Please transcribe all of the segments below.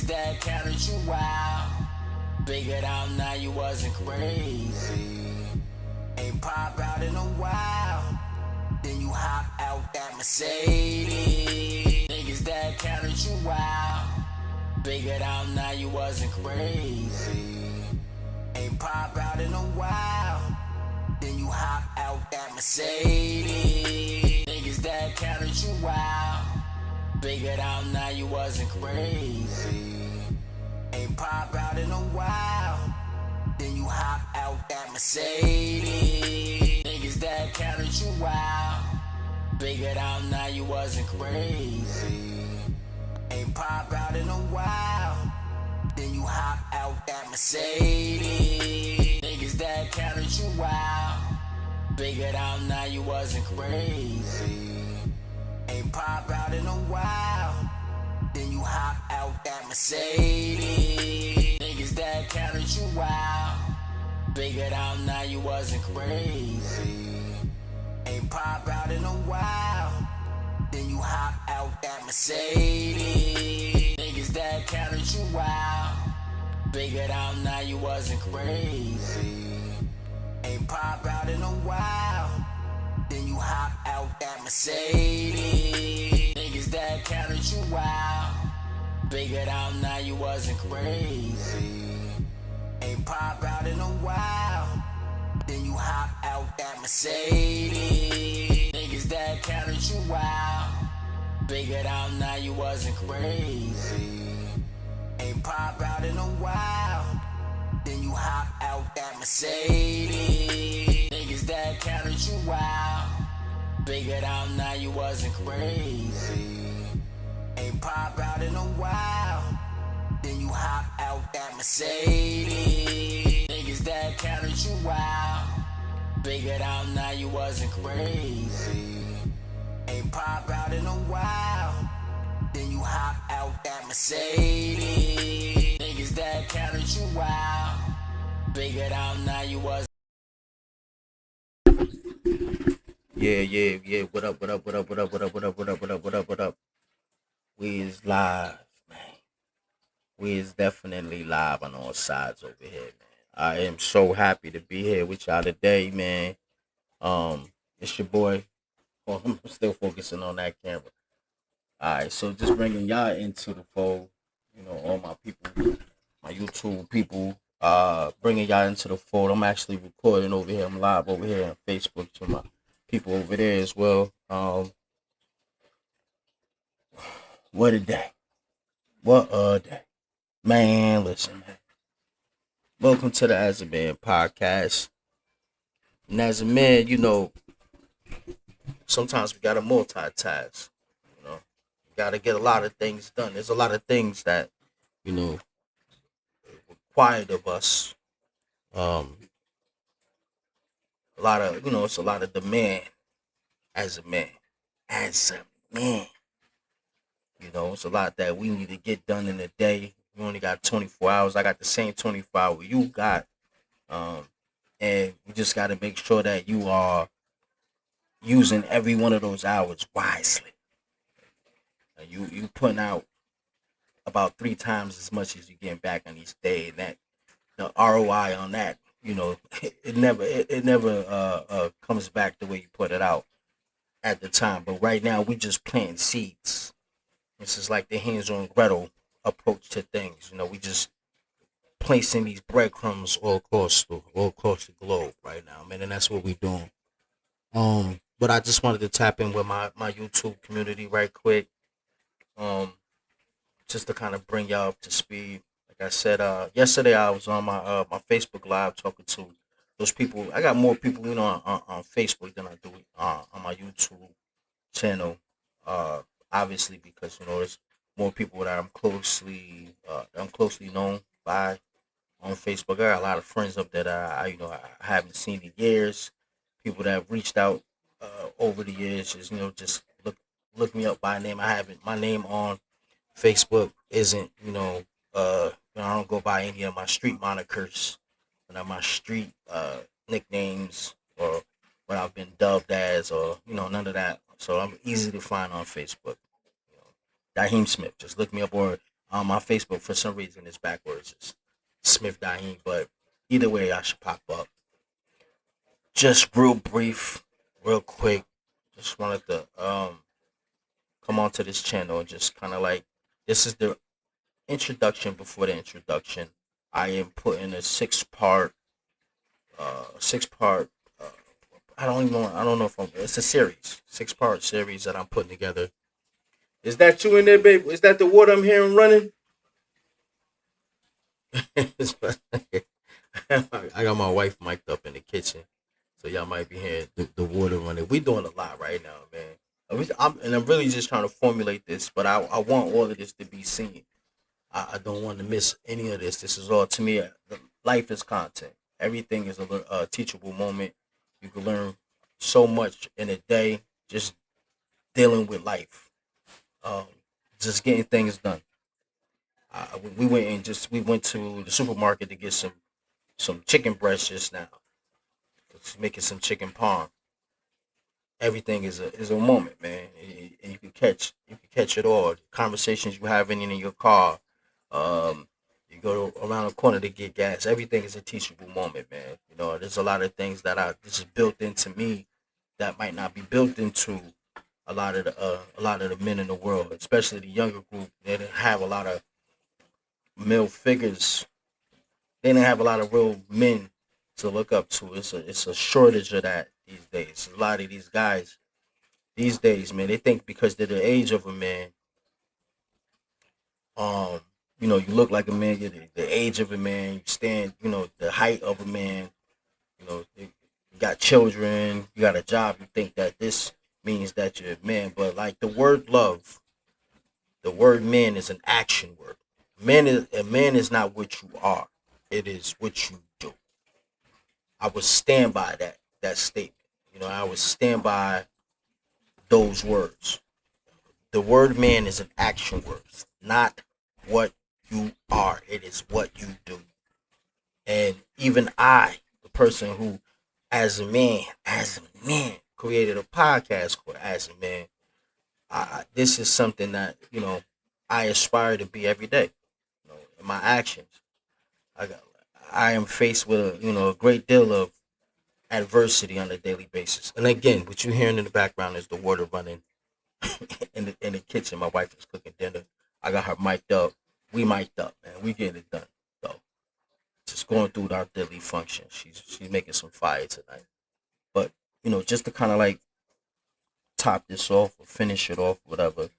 Niggas that counted you out, figured out now you wasn't crazy. Ain't pop out in a while, then you hop out that Mercedes. Niggas that counted you out, figured out now you wasn't crazy. Ain't pop out in a while, then you hop out that Mercedes. Niggas that counted you out, figured out now you wasn't crazy. Ain't pop out in a while, then you hop out that Mercedes. Niggas that counted you out, figured out now you wasn't crazy. Ain't pop out in a while, then you hop out that Mercedes. Niggas that counted you out, figured out now you wasn't crazy. Ain't pop out in a while, then you hop out that Mercedes. Niggas that counted you out, figured out now you wasn't crazy. Ain't pop out in a while, then you hop out that Mercedes. Niggas that counted you out, figured out now you wasn't crazy. Ain't pop out in a while, then you hop out that Mercedes. Niggas that counted you out, figured out now you wasn't crazy. Ain't pop out in a while, then you hop out that Mercedes. Niggas that counted you out, figured out now you wasn't crazy. Ain't pop out in a while, then you hop out that Mercedes. Niggas that counted you out, figured out now you wasn't crazy. Ain't pop out in a while, then you hop out that Mercedes. Niggas that counted you out, figured out now you wasn't crazy. Ain't pop out in a while, then you hop out that Mercedes. Niggas that counted you out, figured out now you wasn't. Yeah. What up? We is live, man. We is definitely live on all sides over here, man. I am so happy to be here with y'all today, man. It's your boy. Well, I'm still focusing on that camera. All right, so just bringing y'all into the fold. You know, all my people, my YouTube people, bringing y'all into the fold. I'm actually recording over here. I'm live over here on Facebook to my people over there as well. What a day. What a day. Man, listen, man. Welcome to the As a Man podcast. And as a man, you know, sometimes we gotta multitask. You know, we gotta get a lot of things done. There's a lot of things that, you know, required of us. A lot of, you know, it's a lot of demand as a man. As a man. You know, it's a lot that we need to get done in a day. We only got 24 hours. I got the same 24 hours you got. And you just got to make sure that you are using every one of those hours wisely. You putting out about 3 times as much as you getting back on each day. And that the ROI on that, you know, it never comes back the way you put it out at the time. But right now, we just planting seeds. This is like the hands-on Gretel approach to things. You know, we just placing these breadcrumbs all across the globe right now, man, and that's what we're doing. But I just wanted to tap in with my YouTube community right quick, just to kind of bring y'all up to speed. Like I said, yesterday I was on my Facebook Live talking to those people. I got more people, you know, on Facebook than I do on my YouTube channel. Obviously, because you know there's more people that I'm closely known by on Facebook. I got a lot of friends up that I haven't seen in years. People that have reached out over the years, just just look me up by name. My name on Facebook isn't I don't go by any of my street monikers, and my street nicknames or what I've been dubbed as, or none of that. So I'm easy to find on Facebook. Daheem Smith. Just look me up, or My Facebook for some reason is backwards. It's Smith Dahin, but either way, I should pop up. Just real brief, real quick. Just wanted to come onto this channel and just kind of like this is the introduction before the introduction. I am putting a six part. Uh, I don't even know. I don't know if it's a series, 6-part series that I'm putting together. Is that you in there, babe? Is that the water I'm hearing running? I got my wife mic'd up in the kitchen, so y'all might be hearing the water running. We doing a lot right now, man. I'm really just trying to formulate this, but I want all of this to be seen. I don't want to miss any of this. This is all to me. Life is content. Everything is a teachable moment. You can learn so much in a day just dealing with life, um, just getting things done. We went to the supermarket to get some chicken breasts just now. Just making some chicken parm. Everything is a moment, man, and you can catch it all. Conversations you having in your car, you go around the corner to get gas. Everything is a teachable moment, man. You know, there's a lot of things that this is built into me that might not be built into a lot of the men in the world, especially the younger group. They didn't have a lot of male figures. They didn't have a lot of real men to look up to. It's a shortage of that these days. A lot of these guys these days, man, they think because they're the age of a man, um, you look like a man, you're the age of a man, you stand, the height of a man, you got children, you got a job, you think that this means that you're a man. But like the word love, the word man is an action word. A man is not what you are. It is what you do. I would stand by that statement. I would stand by those words. The word man is an action word, not what you are. It is what you do. And even I, the person who, as a man, created a podcast called As a Man, this is something that, I aspire to be every day, in my actions. I got, I am faced with, a great deal of adversity on a daily basis. And again, what you're hearing in the background is the water running in the kitchen. My wife is cooking dinner. I got her mic'd up. We mic'd up, man. We getting it done. So just going through our daily function. She's making some fire tonight. But just to kind of like top this off or finish it off, whatever.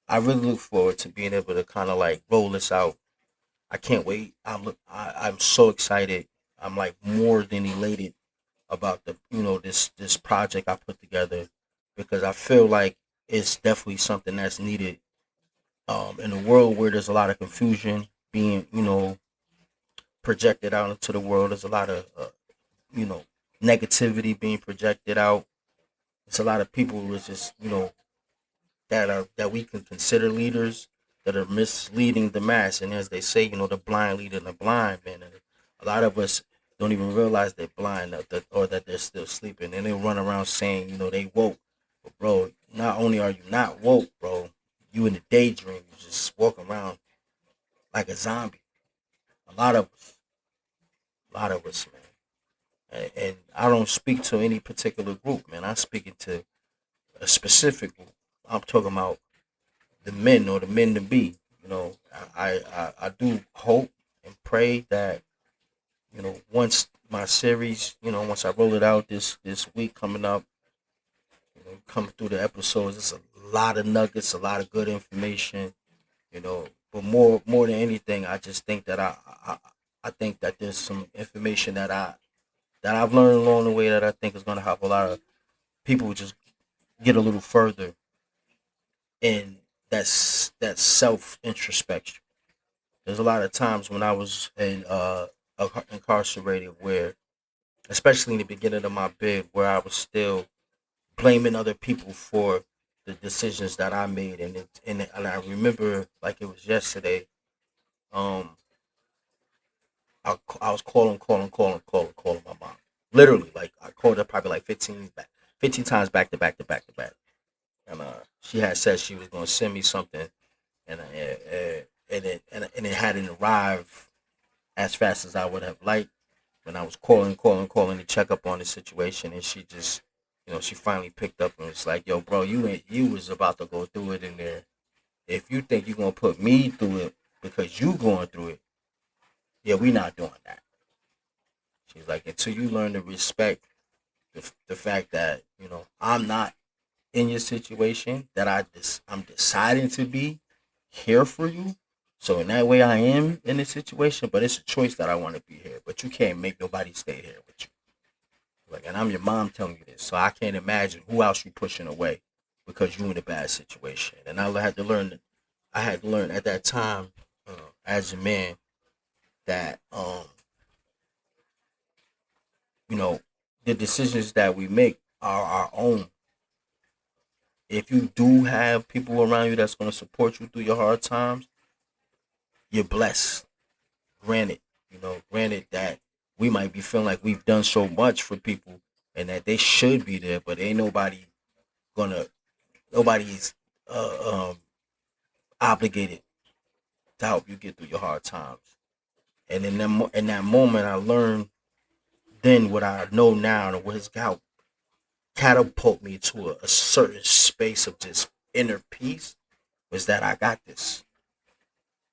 I really look forward to being able to kind of like roll this out. I can't wait. I'm so excited. I'm like more than elated about this project I put together, because I feel like it's definitely something that's needed, in a world where there's a lot of confusion being projected out into the world. There's a lot of you know negativity being projected out. It's a lot of people who is just that we can consider leaders that are misleading the mass. And as they say, the blind leading the blind, man. And a lot of us don't even realize they're blind, or that they're still sleeping. And they run around saying, they woke. But bro, not only are you not woke, bro, you in the daydream. You just walk around like a zombie. A lot of us. A lot of us, man. And I don't speak to any particular group, man. I'm speaking to a specific group. I'm talking about the men, or the men to be. I do hope and pray that once my series, once I roll it out this week coming up, coming through the episodes, it's a lot of nuggets, a lot of good information, But more than anything, I just think that I think that there's some information that I've learned along the way that I think is going to help a lot of people just get a little further in that self introspection. There's a lot of times when I was incarcerated, where, especially in the beginning of my bid, where I was still blaming other people for the decisions that I made, and I remember like it was yesterday. Um, I was calling my mom. Literally, like I called her probably like 15 times back to back to back, and she had said she was gonna send me something, and it hadn't arrived as fast as I would have liked. When I was calling to check up on the situation, and she just, she finally picked up and was like, "Yo, bro, you was about to go through it in there. If you think you're gonna put me through it because you going through it, yeah, we not doing that." She's like, until you learn to respect the fact that I'm not in your situation, that I'm deciding to be here for you. So in that way, I am in this situation, but it's a choice that I want to be here. But you can't make nobody stay here with you. Like, and I'm your mom telling you this, so I can't imagine who else you pushing away because you in a bad situation. And I had to learn. I had to learn at that time, as a man, that the decisions that we make are our own. If you do have people around you that's going to support you through your hard times, you're blessed. Granted that we might be feeling like we've done so much for people and that they should be there, but ain't nobody's obligated to help you get through your hard times. And in that moment, I learned then what I know now, and what has catapult me to a certain space of just inner peace, was that I got this.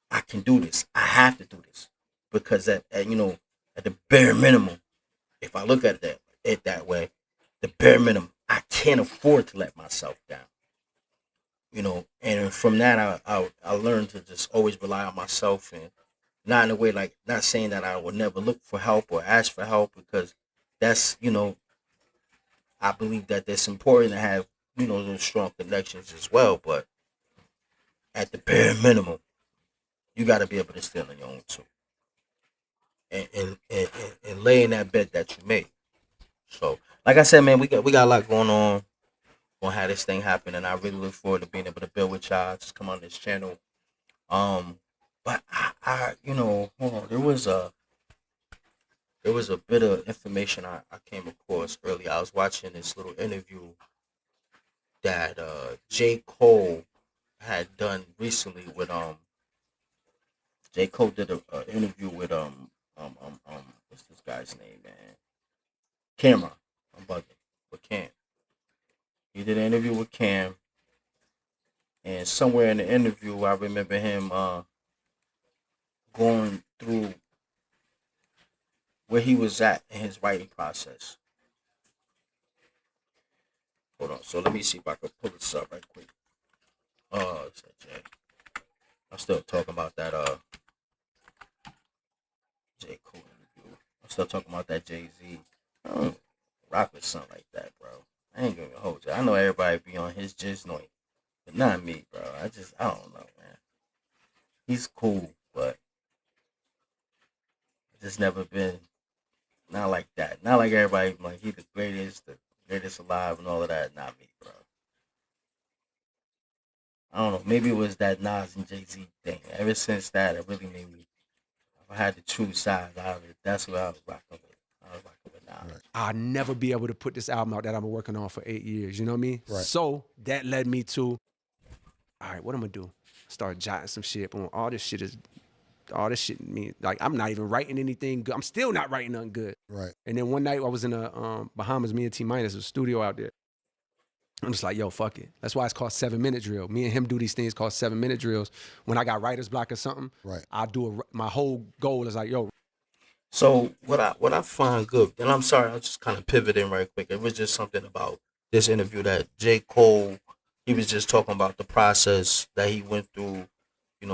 I can do this. I have to do this because at the bare minimum, if I look at it that way, the bare minimum, I can't afford to let myself down. And from that, I learned to just always rely on myself, and not in a way like, not saying that I would never look for help or ask for help, because that's I believe that it's important to have those strong connections as well. But at the bare minimum, you got to be able to stand on your own too, and lay in that bed that you made. So, like I said, man, we got a lot going on. Gonna have this thing happen, and I really look forward to being able to build with y'all. Just come on this channel. But hold on. There was a bit of information I came across earlier. I was watching this little interview that J. Cole had done recently with J. Cole did an interview with what's this guy's name, man? Cameron. I'm bugging. With Cam. He did an interview with Cam, and somewhere in the interview, I remember him going through where he was at in his writing process. Hold on. So let me see if I can pull this up right quick. It's that Jay. I'm still talking about that J. Cole interview. I'm still talking about that Jay-Z. I don't rock with something like that, bro. I ain't gonna hold you. I know everybody be on his jizz noise, but not me, bro. I don't know, man. He's cool, but just never been not like that. Not like everybody like he the greatest alive and all of that. Not me, bro. I don't know. Maybe it was that Nas and Jay-Z thing. Ever since that, it really made me. If I had to choose sides out of it, that's what I was rocking with. I was rocking with Nas. Right. I'll never be able to put this album out that I've been working on for 8 years. You know what I mean? Right. So that led me to, all right, what I'm gonna do? Start jotting some shit. Boom. All this shit mean, like, I'm not even writing anything good. I'm still not writing nothing good. Right. And then one night I was in the Bahamas, me and T-Minus, a studio out there. I'm just like, yo, fuck it. That's why it's called 7-minute drill. Me and him do these things called 7-minute drills. When I got writer's block or something, Right. I do my whole goal is like, yo. So what I find good, and I'm sorry, I was just kind of pivoting right quick. It was just something about this interview that J. Cole, he was just talking about the process that he went through,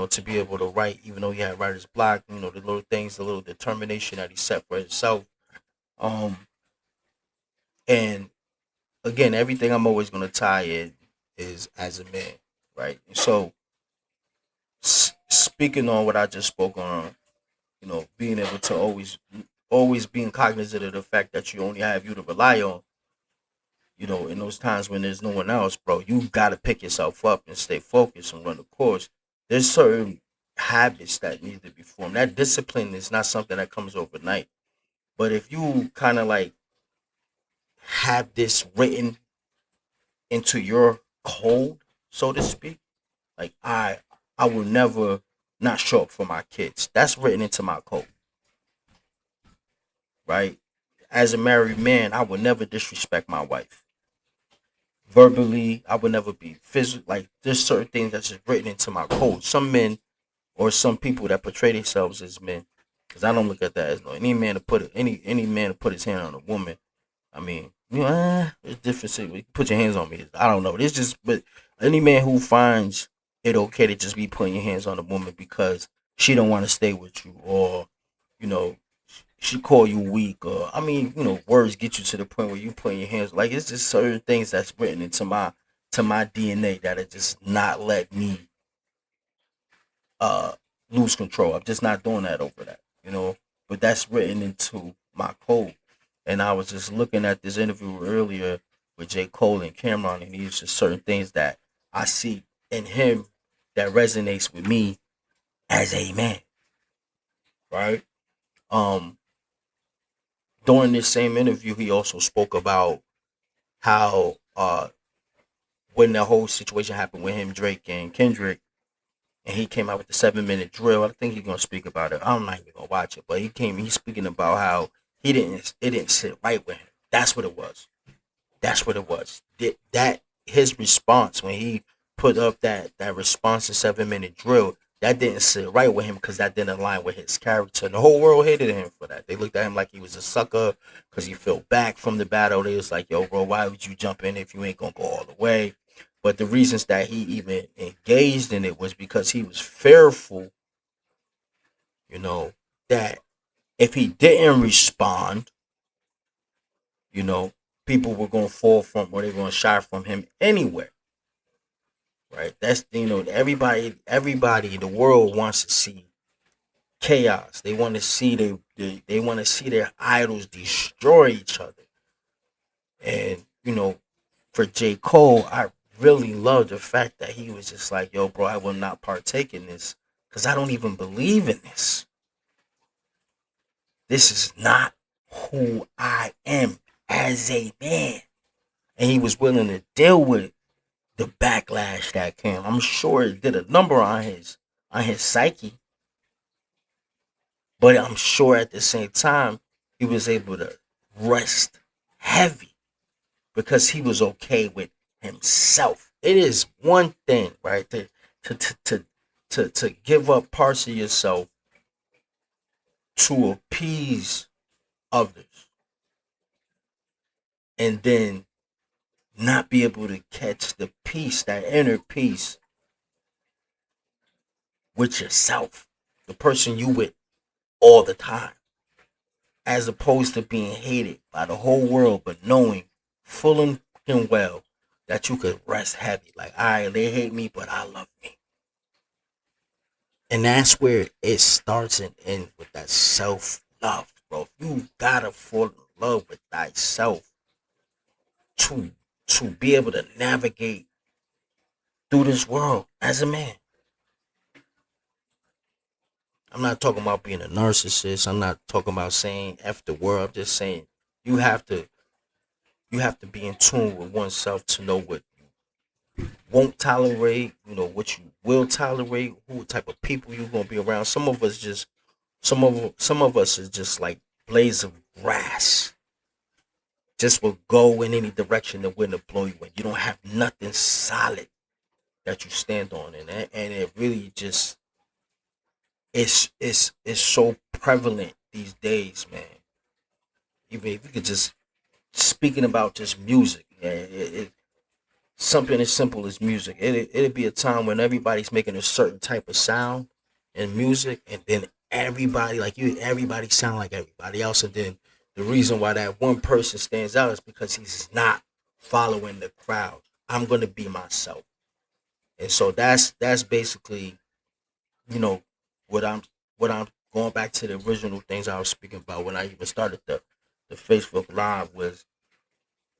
to be able to write, even though he had writer's block, the little things, the little determination that he set for himself. And again, everything I'm always going to tie in is as a man, right? So speaking on what I just spoke on, being able to always being cognizant of the fact that you only have you to rely on, in those times when there's no one else, bro, you got to pick yourself up and stay focused and run the course. There's certain habits that need to be formed. That discipline is not something that comes overnight. But if you kind of like have this written into your code, so to speak, like I will never not show up for my kids. That's written into my code, right? As a married man, I would never disrespect my wife. Verbally, I would never be physical. Like, there's certain things that's just written into my code. Some men or some people that portray themselves as men, because I don't look at that as no any man to put any man to put his hand on a woman. I mean, it's different. Put your hands on me. I don't know. It's just, but any man who finds it okay to just be putting your hands on a woman because she don't want to stay with you, or you know, she call you weak, or I mean, words get you to the point where you putting your hands. Like, it's just certain things that's written into my DNA that are just not let me uh lose control. I'm just not doing that over that. But that's written into my code. And I was just looking at this interview earlier with J. Cole and Cameron, and these just certain things that I see in him that resonates with me as a man. Right? Um During this same interview, he also spoke about how when the whole situation happened with him, Drake and Kendrick, and he came out with the 7 minute drill. I think he's gonna speak about it. I'm not even gonna watch it, but he's speaking about how it didn't sit right with him. That's what it was. That's what it was. That his response when he put up that response to 7 minute drill, that didn't sit right with him because that didn't align with his character. And the whole world hated him for that. They looked at him like he was a sucker because he fell back from the battle. They was like, yo, bro, why would you jump in if you ain't gonna go all the way? But the reasons that he even engaged in it was because he was fearful, that if he didn't respond, you know, people were going to fall from, or they're going to shy from him anyway. Right? That's, everybody in the world wants to see chaos. They want to see they want to see their idols destroy each other. And, for J. Cole, I really love the fact that he was just like, yo, bro, I will not partake in this because I don't even believe in this. This is not who I am as a man. And he was willing to deal with the backlash that came. I'm sure it did a number on his psyche. But I'm sure at the same time, he was able to rest heavy because he was okay with himself. It is one thing, right, to give up parts of yourself to appease others, and then not be able to catch the peace, that inner peace with yourself, the person you with all the time, as opposed to being hated by the whole world, but knowing full and well that you could rest heavy. Like, all right, they hate me, but I love me. And that's where it starts and ends with that self-love, bro. You gotta fall in love with thyself to be able to navigate through this world as a man. I'm not talking about being a narcissist. I'm not talking about saying F the world. I'm just saying you have to be in tune with oneself to know what you won't tolerate, what you will tolerate, who type of people you're gonna be around. Some of us is just like blades of grass. Just will go in any direction the wind will blow you in. You don't have nothing solid that you stand on, and it really just it's so prevalent these days, man. Even if you could just speaking about just music, yeah, something as simple as music. It'd be a time when everybody's making a certain type of sound in music, and then everybody sound like everybody else, and then the reason why that one person stands out is because he's not following the crowd. I'm gonna be myself, and so that's basically, you know, what I'm going back to the original things I was speaking about when I even started the Facebook Live was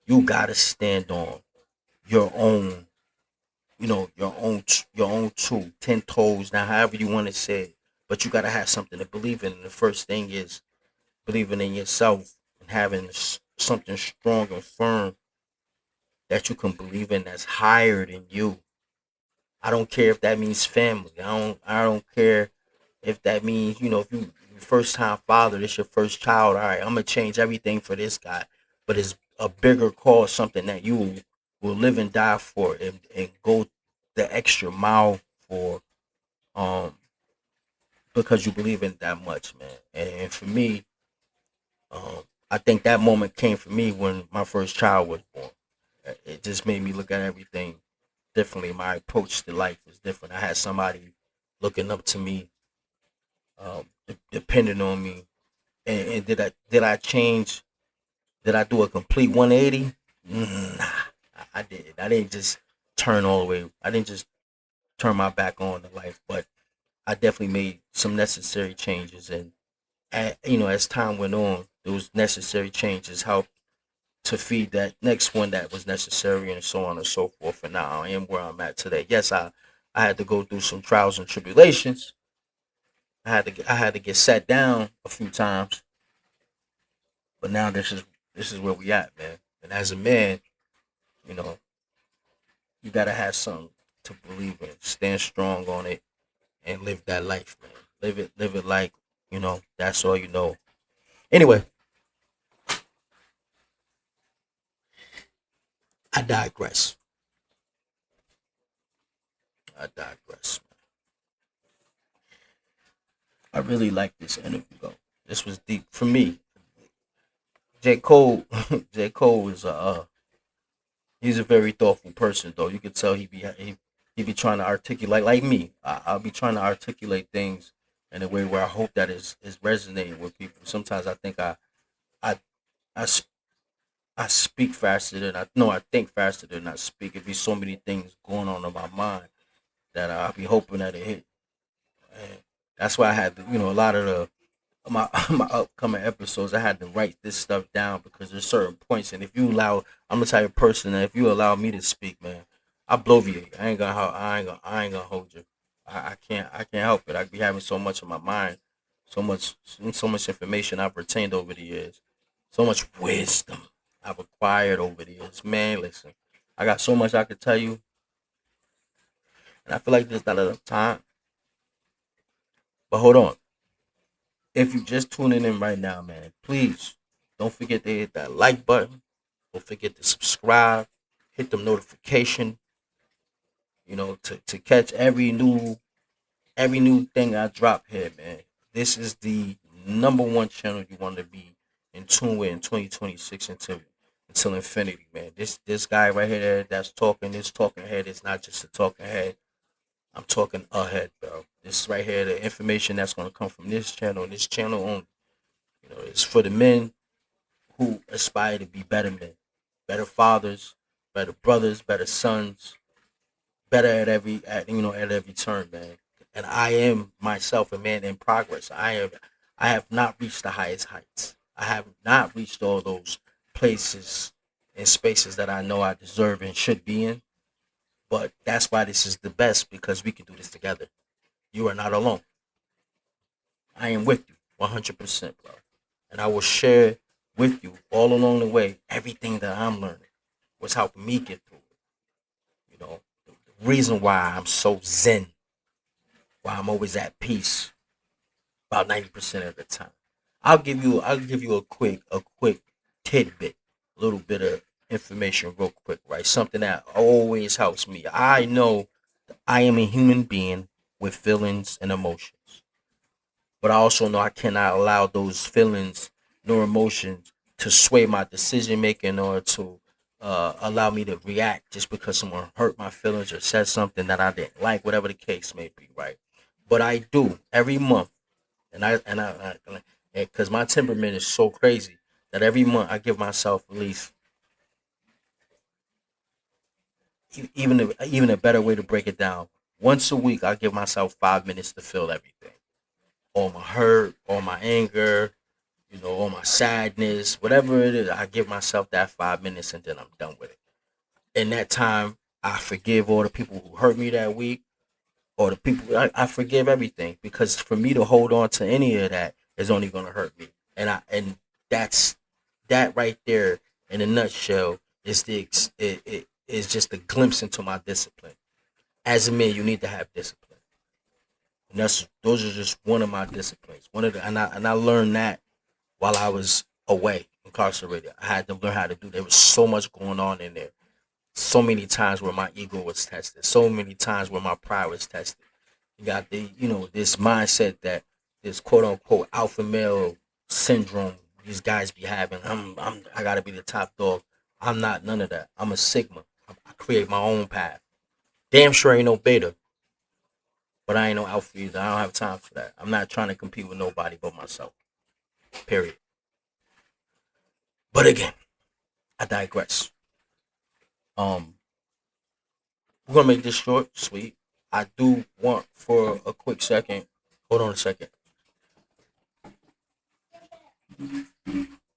you gotta stand on your own, your own truth, 10 toes. Now, however you want to say it, but you gotta have something to believe in. And the first thing is believing in yourself and having something strong and firm that you can believe in that's higher than you. I don't care if that means family. I don't care if that means, if you first time father, this your first child. All right, I'm gonna change everything for this guy. But it's a bigger cause, something that you will live and die for, and go the extra mile for, um because you believe in it that much, man. And for me, I think that moment came for me when my first child was born. It just made me look at everything differently. My approach to life was different. I had somebody looking up to me, depending on me. And did I change? Did I do a complete 180? Nah, I didn't. I didn't just turn all the way. I didn't just turn my back on the life, but I definitely made some necessary changes. And as time went on, those necessary changes helped to feed that next one that was necessary, and so on and so forth. And now I am where I'm at today. Yes, I had to go through some trials and tribulations. I had to get sat down a few times, but now this is where we at, man. And as a man, you know, you gotta have something to believe in. Stand strong on it and live that life, man. Live it like, that's all you know. Anyway, I digress. I digress. I really like this interview though. This was deep for me. J. Cole J. Cole is he's a very thoughtful person though. You could tell he be trying to articulate like me. I'll be trying to articulate things in a way where I hope that is resonating with people. Sometimes I think I I, s- I speak faster than I no I think faster than I speak. It be so many things going on in my mind that I'll be hoping that it hit. And that's why I had to, a lot of my my upcoming episodes, I had to write this stuff down because there's certain points, and if you allow, I'm the type of person that if you allow me to speak, man, I bloviate. I ain't gonna hold you. I can't help it. I be having so much in my mind, so much information I've retained over the years, so much wisdom I've acquired over the years. Man, listen, I got so much I could tell you, and I feel like there's not enough time. But hold on. If you just tuning in right now, man, please don't forget to hit that like button. Don't forget to subscribe. Hit the notification. To catch every new thing I drop here, man. This is the number one channel you want to be in tune with in 2026 until infinity, man. This guy right here that's talking, this talking head is not just a talking head. I'm talking ahead, bro. This right here, the information that's gonna come from this channel and this channel only. It's for the men who aspire to be better men, better fathers, better brothers, better sons, better at every turn, man. And I am myself a man in progress. I have not reached the highest heights. I have not reached all those places and spaces that I know I deserve and should be in. But that's why this is the best, because we can do this together. You are not alone. I am with you 100%, bro. And I will share with you all along the way everything that I'm learning, what's helping me get through it. The reason why I'm so zen, why I'm always at peace about 90% of the time. I'll give you a quick tidbit, a little bit of information real quick, right? Something that always helps me. I know I am a human being with feelings and emotions. But I also know I cannot allow those feelings nor emotions to sway my decision making, or to allow me to react just because someone hurt my feelings or said something that I didn't like, whatever the case may be, right? But I do every month, because my temperament is so crazy that every month I give myself at least, even a better way to break it down. Once a week, I give myself 5 minutes to feel everything, all my hurt, all my anger, all my sadness, whatever it is. I give myself that 5 minutes and then I'm done with it. In that time, I forgive all the people who hurt me that week, or the people, I forgive everything, because for me to hold on to any of that is only going to hurt me. And that's that right there in a nutshell is it is just a glimpse into my discipline. as a man, you need to have discipline. And those are just one of my disciplines. And I learned that while I was away, incarcerated. I had to learn how to do. There was so much going on in there. So many times where my ego was tested. So many times where my pride was tested. You got this mindset that this quote unquote alpha male syndrome these guys be having. I gotta be the top dog. I'm not none of that. I'm a Sigma. I create my own path. Damn sure ain't no beta, but I ain't no alpha either. I don't have time for that. I'm not trying to compete with nobody but myself. Period. But again, I digress. We're gonna make this short, sweet. I do want for a quick second. Hold on a second.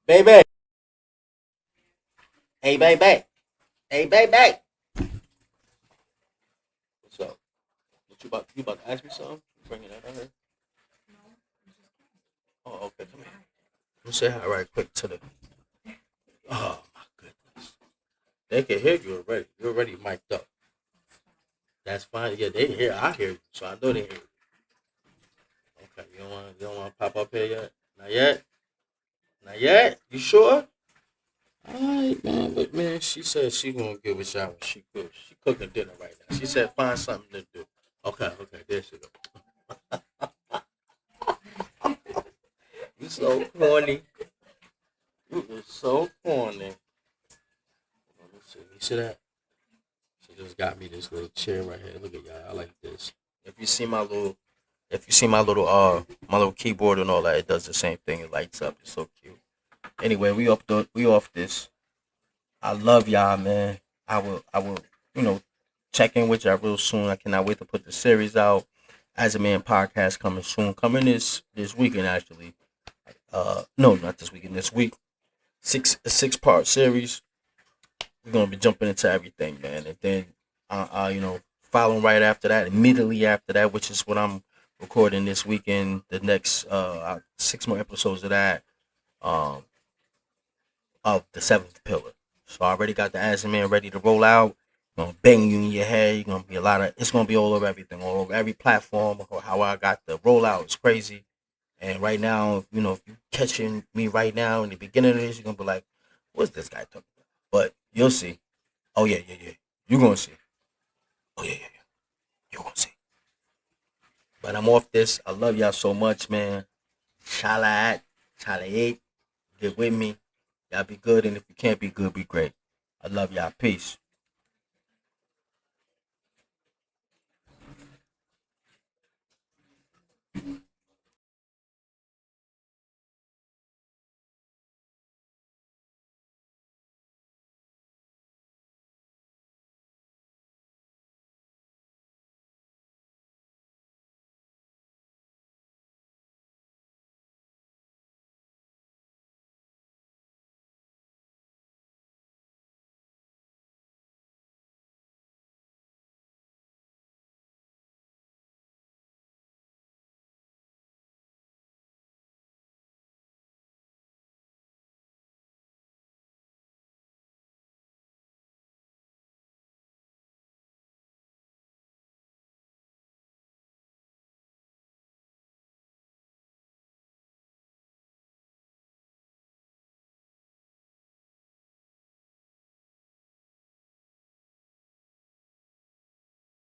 Baby. Hey, baby. Hey, baby. What's up? You about to ask me something? Bringing that out here? Oh, okay. Come here. Let me say hi right quick to the. Oh my goodness. They can hear you already. You're already mic'd up. That's fine. Yeah, they hear. I hear you, so I know they hear you. Okay, you don't want to pop up here yet? Not yet. Not yet. You sure? All right, man. But man, she said she gonna give a shower. She good. She cooking dinner right now. She said find something to do. Okay. There she go. You so corny. You is so corny. Let me see. You see that? She just got me this little chair right here. Look at y'all. I like this. If you see my little my little keyboard and all that, it does the same thing. It lights up. It's so cute. Anyway, we off this. I love y'all, man. I will, check in with y'all real soon. I cannot wait to put the series out. As a Man podcast coming soon. Coming this weekend actually. No, not this weekend. This week. A 6-part series. We're gonna be jumping into everything, man. And then following right after that, immediately after that, which is what I'm recording this weekend, the next 6 more episodes of that. Of the 7th pillar. So I already got the As a Man ready to roll out. Gonna bang you in your head. You're gonna be it's gonna be all over everything, all over every platform. How I got the rollout is crazy. And right now, if you catching me right now in the beginning of this, you're gonna be like, what's this guy talking about? But you'll see. Oh yeah. You're gonna see. Oh yeah. You're gonna see. But I'm off this. I love y'all so much, man. Chala 8. Get with me. Y'all be good, and if you can't be good, be great. I love y'all. Peace.